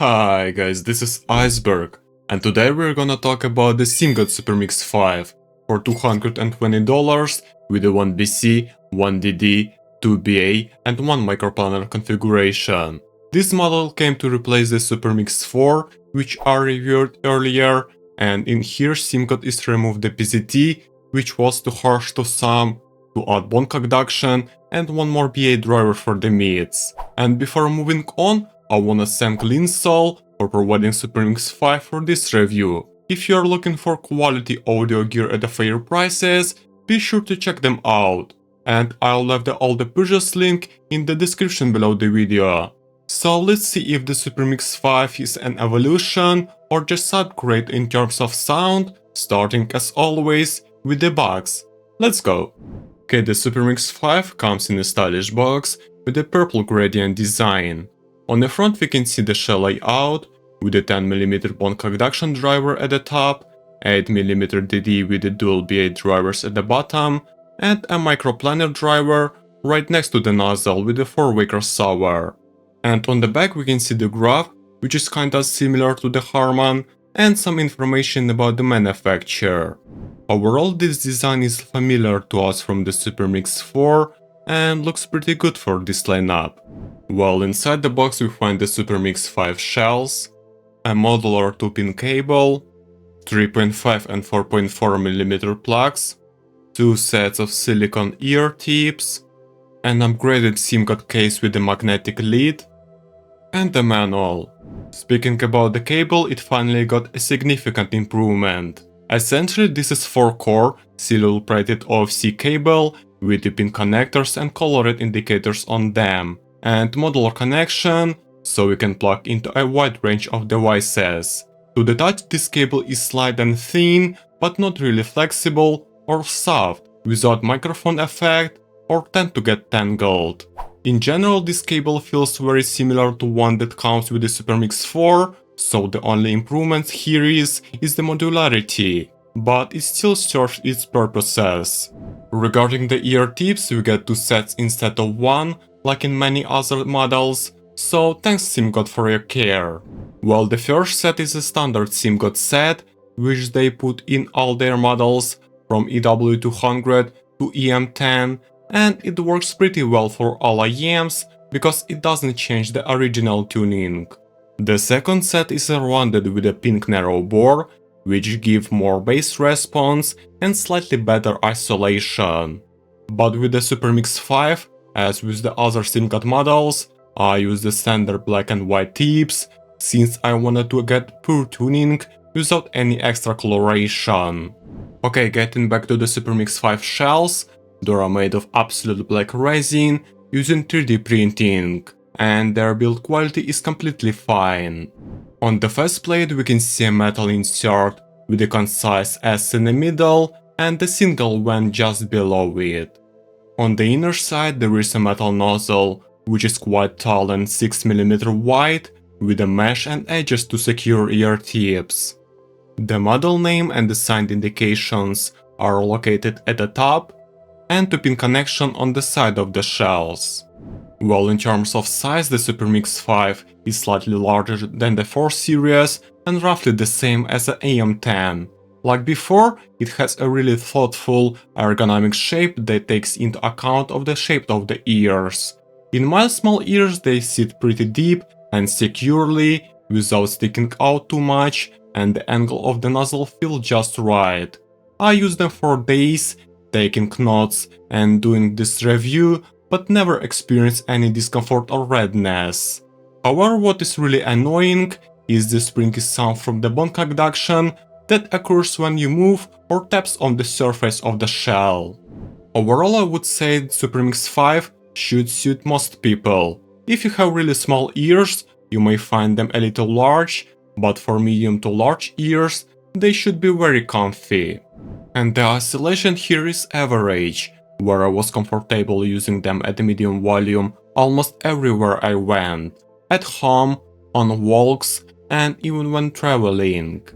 Hi guys, this is Iceberg, and today we're gonna talk about the Simgot SuperMix 5 for $220 with a 1BC, 1DD, 2BA and 1 Micro-planar configuration. This model came to replace the SuperMix 4, which I reviewed earlier, and in here Simgot is to remove the PZT, which was too harsh to some, to add Bone Conduction and one more BA driver for the mids. And before moving on, I wanna thank Linsoul for providing SuperMix 5 for this review. If you're looking for quality audio gear at fair prices, be sure to check them out. And I'll leave all the purchase link in the description below the video. So let's see if the SuperMix 5 is an evolution or just upgrade in terms of sound, starting as always with the box. Let's go! Okay, the SuperMix 5 comes in a stylish box with a purple gradient design. On the front we can see the shell layout with a 10mm Bone Conduction driver at the top, 8mm DD with the dual BA drivers at the bottom, and a Micro-planar driver right next to the nozzle with a 4-way crossover. And on the back we can see the graph, which is kinda similar to the Harman, and some information about the manufacturer. Overall, this design is familiar to us from the SuperMix 4 and looks pretty good for this lineup. Well, inside the box we find the SuperMix 5 shells, a modular 2-pin cable, 3.5 and 4.4mm plugs, 2 sets of silicone ear tips, an upgraded Simgot case with a magnetic lid, and a manual. Speaking about the cable, it finally got a significant improvement. Essentially, this is 4-core, silver-plated OFC cable with 2-pin connectors and colored indicators on them, and modular connection, so you can plug into a wide range of devices. To the touch, this cable is slight and thin, but not really flexible or soft, without microphone effect or tend to get tangled. In general, this cable feels very similar to one that comes with the SuperMix 4, so the only improvement here is the modularity, but it still serves its purposes. Regarding the ear tips, we get 2 sets instead of 1, like in many other models, so thanks Simgot for your care. Well, the first set is a standard Simgot set, which they put in all their models, from EW200 to EM10, and it works pretty well for all IEMs, because it doesn't change the original tuning. The second set is rounded with a pink narrow bore, which give more bass response and slightly better isolation. But with the SuperMix 5, as with the other Simgot models, I use the standard black and white tips, since I wanted to get pure tuning without any extra coloration. Okay, getting back to the SuperMix 5 shells, they are made of absolute black resin using 3D printing, and their build quality is completely fine. On the first plate we can see a metal insert with a concise S in the middle and a single vent just below it. On the inner side there is a metal nozzle, which is quite tall and 6mm wide, with a mesh and edges to secure ear tips. The model name and the signed indications are located at the top, and 2-pin connection on the side of the shells. Well, in terms of size, the SuperMix 5 is slightly larger than the 4 series and roughly the same as the EM10. Like before, it has a really thoughtful, ergonomic shape that takes into account of the shape of the ears. In my small ears they sit pretty deep and securely, without sticking out too much, and the angle of the nozzle feels just right. I use them for days, taking notes and doing this review, but never experienced any discomfort or redness. However, what is really annoying is the springy sound from the Bone Conduction that occurs when you move or taps on the surface of the shell. Overall, I would say SuperMix 5 should suit most people. If you have really small ears, you may find them a little large, but for medium to large ears, they should be very comfy. And the oscillation here is average, where I was comfortable using them at medium volume almost everywhere I went, at home, on walks, and even when traveling.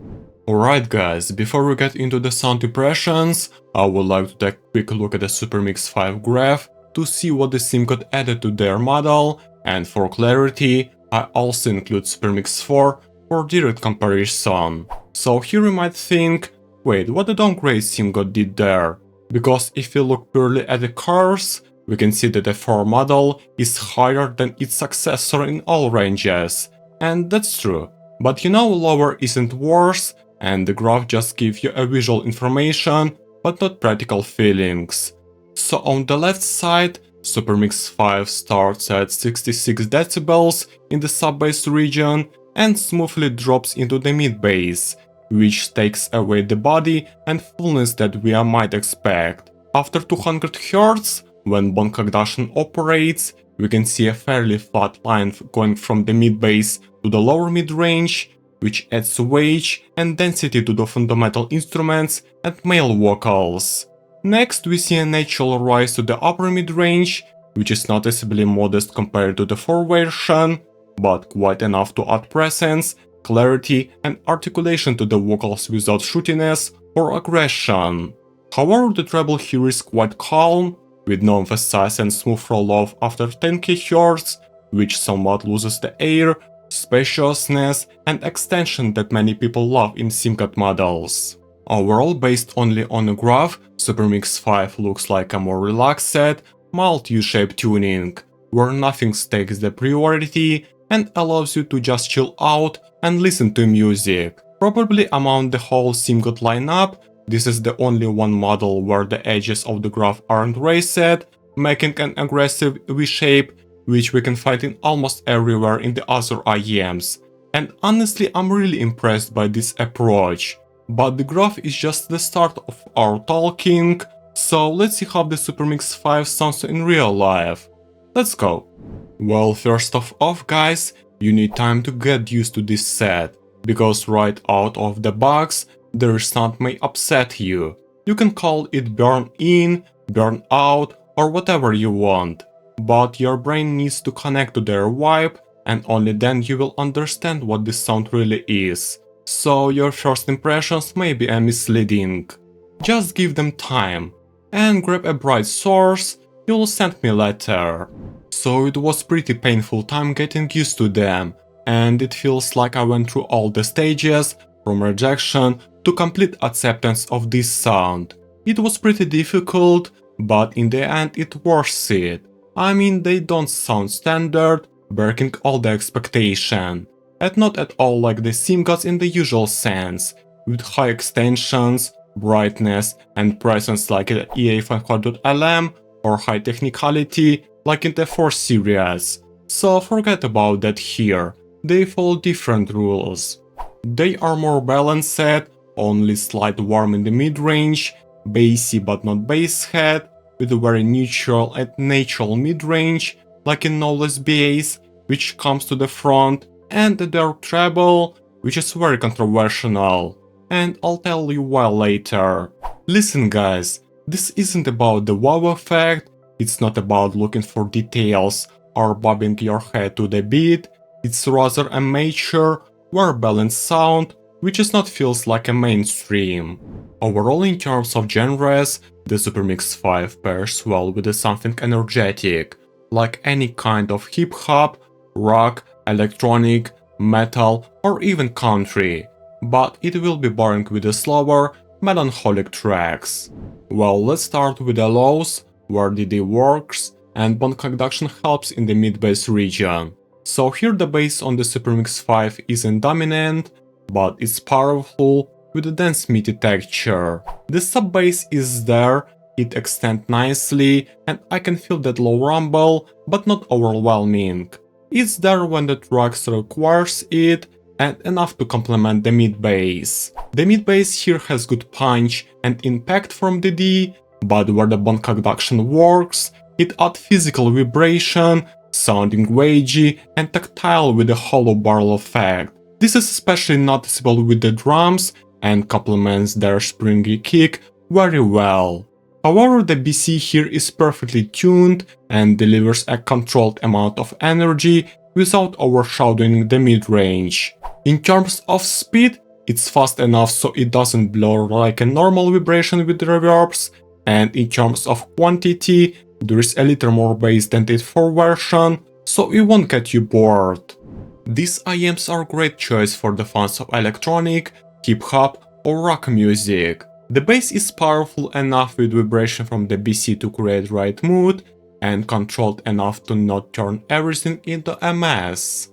Alright guys, before we get into the sound impressions, I would like to take a quick look at the SuperMix 5 graph to see what the Simgot added to their model, and for clarity, I also include SuperMix 4 for direct comparison. So here you might think, wait, what the downgrade Simgot did there? Because if you look purely at the curves, we can see that the 4 model is higher than its successor in all ranges. And that's true. But you know, lower isn't worse, and the graph just gives you a visual information, but not practical feelings. So on the left side, SuperMix 5 starts at 66 decibels in the sub-bass region and smoothly drops into the mid-bass, which takes away the body and fullness that we might expect. After 200 Hz, when Bone Conduction operates, we can see a fairly flat line going from the mid-bass to the lower mid-range, which adds weight and density to the fundamental instruments and male vocals. Next, we see a natural rise to the upper mid-range, which is noticeably modest compared to the 4 version, but quite enough to add presence, clarity and articulation to the vocals without shootiness or aggression. However, the treble here is quite calm, with no emphasis and smooth roll-off after 10 kHz, which somewhat loses the air, spaciousness and extension that many people love in Simgot models. Overall, based only on a graph, SuperMix 5 looks like a more relaxed, mild U-shaped tuning, where nothing takes the priority and allows you to just chill out and listen to music. Probably among the whole Simgot lineup, this is the only one model where the edges of the graph aren't raised, making an aggressive V-shape, which we can find in almost everywhere in the other IEMs. And honestly, I'm really impressed by this approach. But the graph is just the start of our talking, so let's see how the SuperMix 5 sounds in real life. Let's go. Well, first of all, guys, you need time to get used to this set, because right out of the box, their sound may upset you. You can call it burn in, burn out, or whatever you want. But your brain needs to connect to their vibe, and only then you will understand what this sound really is. So your first impressions may be misleading. Just give them time, and grab a bright source you'll send me later. So it was pretty painful time getting used to them, and it feels like I went through all the stages, from rejection to complete acceptance of this sound. It was pretty difficult, but in the end it worth it. I mean, they don't sound standard, breaking all the expectation. And not at all like the Simgots in the usual sense, with high extensions, brightness and presence like the EA500LM or high technicality like in the 4 series. So forget about that here, they follow different rules. They are more balanced, only slight warm in the mid-range, bassy but not bass-head, with a very neutral and natural mid-range, like in Knowledge bass, which comes to the front, and their treble, which is very controversial, and I'll tell you why later. Listen guys, this isn't about the wow effect, it's not about looking for details or bobbing your head to the beat, it's rather a mature, well-balanced sound, which is not feels like a mainstream. Overall, in terms of genres, the SuperMix 5 pairs well with something energetic, like any kind of hip-hop, rock, electronic, metal or even country, but it will be boring with the slower, melancholic tracks. Well, let's start with the lows, where DD works, and Bone Conduction helps in the mid-bass region. So here the bass on the SuperMix 5 isn't dominant, but it's powerful with a dense meaty texture. The sub-bass is there, it extends nicely, and I can feel that low rumble, but not overwhelming. It's there when the tracks requires it, and enough to complement the mid-bass. The mid-bass here has good punch and impact from the D, but where the Bone Conduction works, it adds physical vibration, sounding wagey and tactile with a hollow barrel effect. This is especially noticeable with the drums and complements their springy kick very well. However, the BC here is perfectly tuned and delivers a controlled amount of energy without overshadowing the mid-range. In terms of speed, it's fast enough so it doesn't blur like a normal vibration with reverbs, and in terms of quantity, there is a little more bass than the 4 version, so it won't get you bored. These IEMs are a great choice for the fans of electronic, hip-hop or rock music. The bass is powerful enough with vibration from the BC to create right mood, and controlled enough to not turn everything into a mess.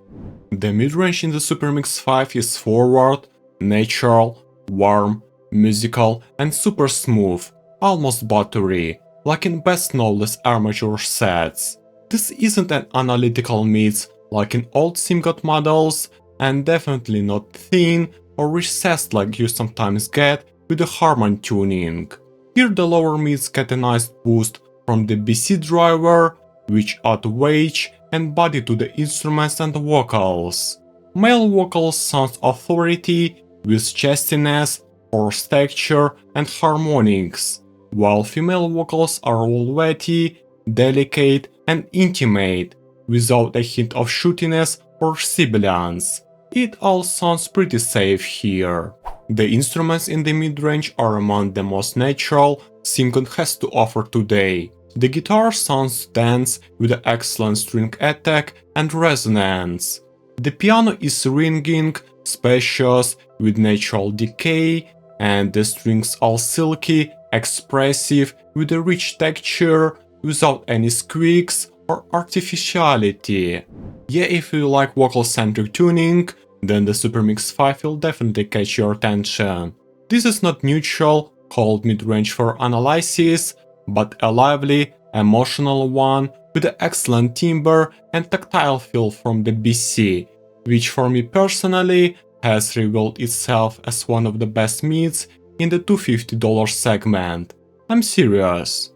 The midrange in the SuperMix 5 is forward, natural, warm, musical and super smooth, almost buttery, like in best knowledge armature sets. This isn't an analytical mix like in old Simgot models, and definitely not thin or recessed like you sometimes get with the Harman tuning. Here the lower mids get a nice boost from the BC driver, which add weight and body to the instruments and vocals. Male vocals sound authority with chestiness, hoarse texture and harmonics, while female vocals are velvety, delicate and intimate, without a hint of shootiness or sibilance. It all sounds pretty safe here. The instruments in the mid-range are among the most natural Simgot has to offer today. The guitar sounds dense with an excellent string attack and resonance. The piano is ringing, spacious, with natural decay, and the strings are silky, expressive, with a rich texture, without any squeaks or artificiality. Yeah, if you like vocal-centric tuning, then the SuperMix 5 will definitely catch your attention. This is not neutral, cold mid-range for analysis, but a lively, emotional one with an excellent timbre and tactile feel from the BC, which for me personally has revealed itself as one of the best mids in the $250 segment. I'm serious.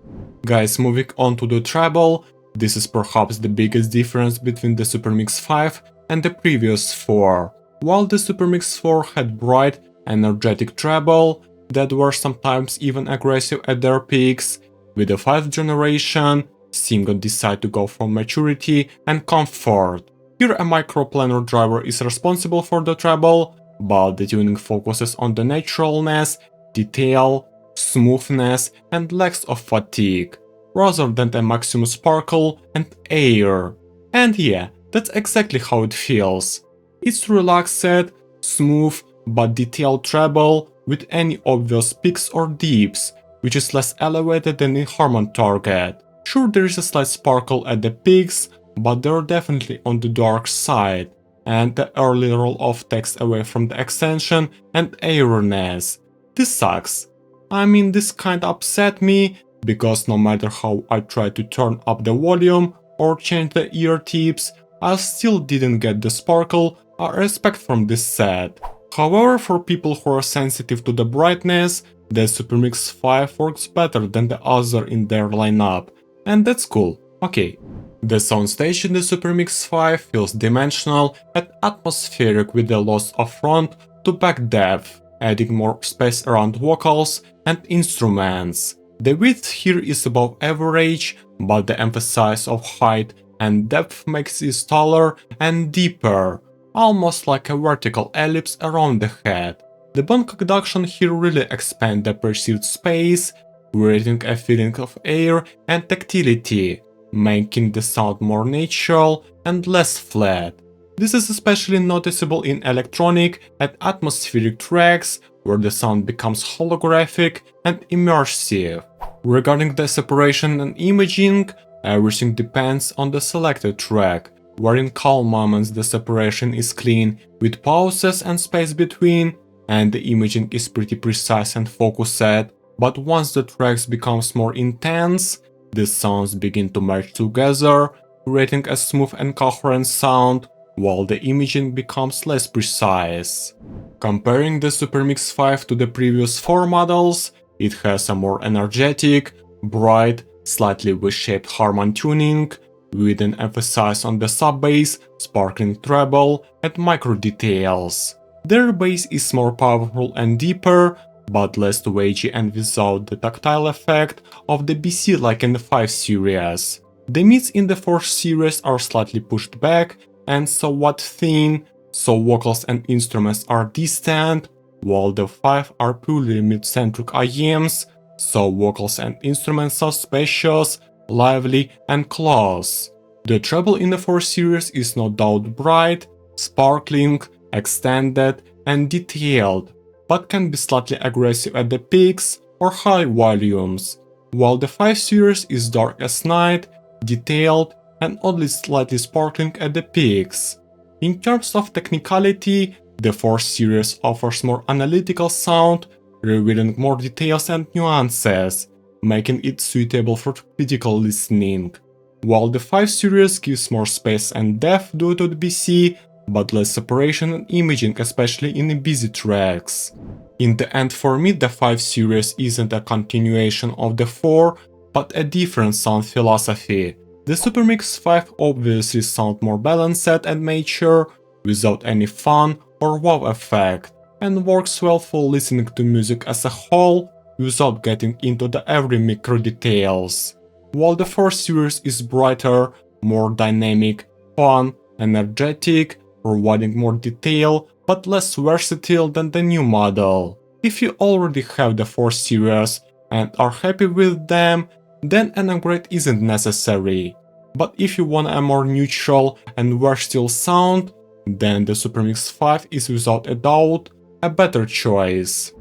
Guys, moving on to the treble, this is perhaps the biggest difference between the SuperMix 5 and the previous 4. While the SuperMix 4 had bright, energetic treble that were sometimes even aggressive at their peaks, with the 5th generation, Simgot decided to go for maturity and comfort. Here a micro-planar driver is responsible for the treble, but the tuning focuses on the naturalness, detail, smoothness and lacks of fatigue, rather than a maximum sparkle and air. And yeah, that's exactly how it feels. It's relaxed, smooth but detailed treble with any obvious peaks or dips, which is less elevated than in Harman Target. Sure, there is a slight sparkle at the peaks, but they're definitely on the dark side, and the early roll-off takes away from the extension and airiness. This sucks. I mean, this kinda upset me, because no matter how I tried to turn up the volume or change the ear tips, I still didn't get the sparkle I expect from this set. However, for people who are sensitive to the brightness, the SuperMix 5 works better than the other in their lineup, and that's cool. Okay. The soundstage in the SuperMix 5 feels dimensional and atmospheric with the loss of front to back depth, adding more space around vocals and instruments. The width here is above average, but the emphasis of height and depth makes it taller and deeper, almost like a vertical ellipse around the head. The Bone Conduction here really expands the perceived space, creating a feeling of air and tactility, making the sound more natural and less flat. This is especially noticeable in electronic and atmospheric tracks, where the sound becomes holographic and immersive. Regarding the separation and imaging, everything depends on the selected track, where in calm moments the separation is clean with pauses and space between, and the imaging is pretty precise and focused, but once the tracks becomes more intense, the sounds begin to merge together, creating a smooth and coherent sound, while the imaging becomes less precise. Comparing the SuperMix 5 to the previous 4 models, it has a more energetic, bright, slightly V-shaped Harman tuning, with an emphasis on the sub-bass, sparkling treble and micro details. Their bass is more powerful and deeper, but less wagey and without the tactile effect of the BC like in the 5 series. The mids in the 4 series are slightly pushed back and somewhat thin, so vocals and instruments are distant, while the 5 are purely mid-centric IEMs, so vocals and instruments are spacious, lively and close. The treble in the 4 series is no doubt bright, sparkling, extended, and detailed, but can be slightly aggressive at the peaks or high volumes, while the 5 series is dark as night, detailed, and oddly slightly sparkling at the peaks. In terms of technicality, the 4 series offers more analytical sound, revealing more details and nuances, making it suitable for critical listening, while the 5 series gives more space and depth due to the BC, but less separation and imaging, especially in the busy tracks. In the end, for me, the 5 series isn't a continuation of the 4, but a different sound philosophy. The SuperMix 5 obviously sounds more balanced and mature, without any fun or wow effect, and works well for listening to music as a whole, without getting into the every micro details. While the 4 series is brighter, more dynamic, fun, energetic, providing more detail, but less versatile than the new model. If you already have the 4 series and are happy with them, then an upgrade isn't necessary. But if you want a more neutral and versatile sound, then the SuperMix 5 is without a doubt a better choice.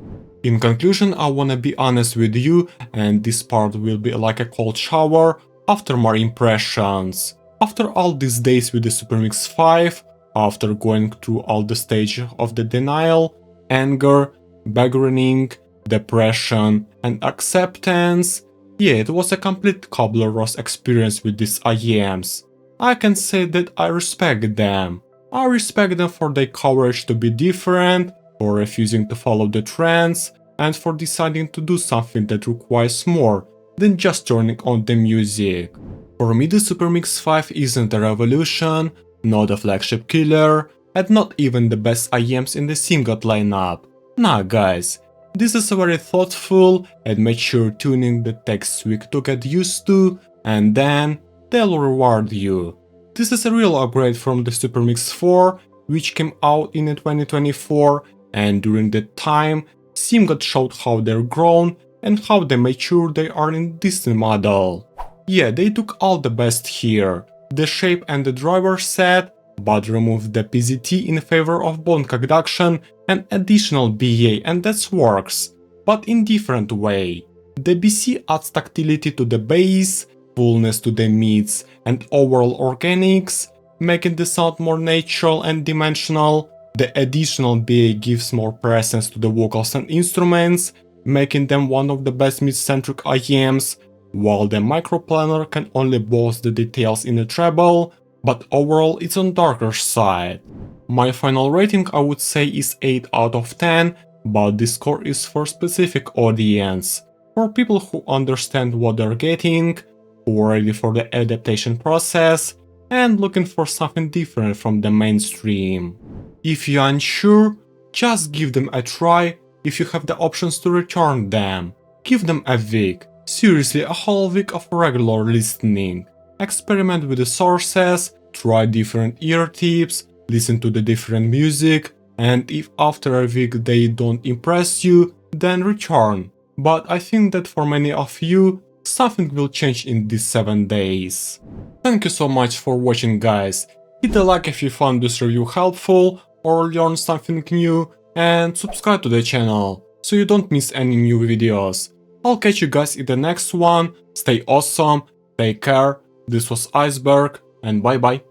In conclusion, I wanna be honest with you, and this part will be like a cold shower after my impressions. After all these days with the SuperMix 5, after going through all the stages of the denial, anger, bargaining, depression, and acceptance, yeah, it was a complete Cobbler-Ross experience with these IEMs. I can say that I respect them. I respect them for their courage to be different, for refusing to follow the trends, and for deciding to do something that requires more than just turning on the music. For me, the SuperMix 5 isn't a revolution, not a flagship killer, and not even the best IEMs in the Simgot lineup. Nah guys, this is a very thoughtful and mature tuning that takes weeks to get used to, and then they'll reward you. This is a real upgrade from the SuperMix 4, which came out in 2024, and during that time, Simgot showed how they're grown and how they mature they are in this model. Yeah, they took all the best here, the shape and the driver set, but removed the PZT in favor of Bone Conduction and additional BA, and that works, but in different way. The BC adds tactility to the bass, fullness to the mids, and overall organics, making the sound more natural and dimensional. The additional BA gives more presence to the vocals and instruments, making them one of the best mid-centric IEMs, while the Micro-planar can only boast the details in the treble, but overall it's on darker side. My final rating I would say is 8 out of 10, but this score is for specific audience, for people who understand what they're getting, who are ready for the adaptation process, and looking for something different from the mainstream. If you're unsure, just give them a try if you have the options to return them. Give them a week, seriously a whole week of regular listening. Experiment with the sources, try different ear tips, listen to the different music, and if after a week they don't impress you, then return. But I think that for many of you, something will change in these 7 days. Thank you so much for watching guys. Hit a like if you found this review helpful or learned something new, and subscribe to the channel so you don't miss any new videos. I'll catch you guys in the next one. Stay awesome, take care, this was Iceberg, and bye bye.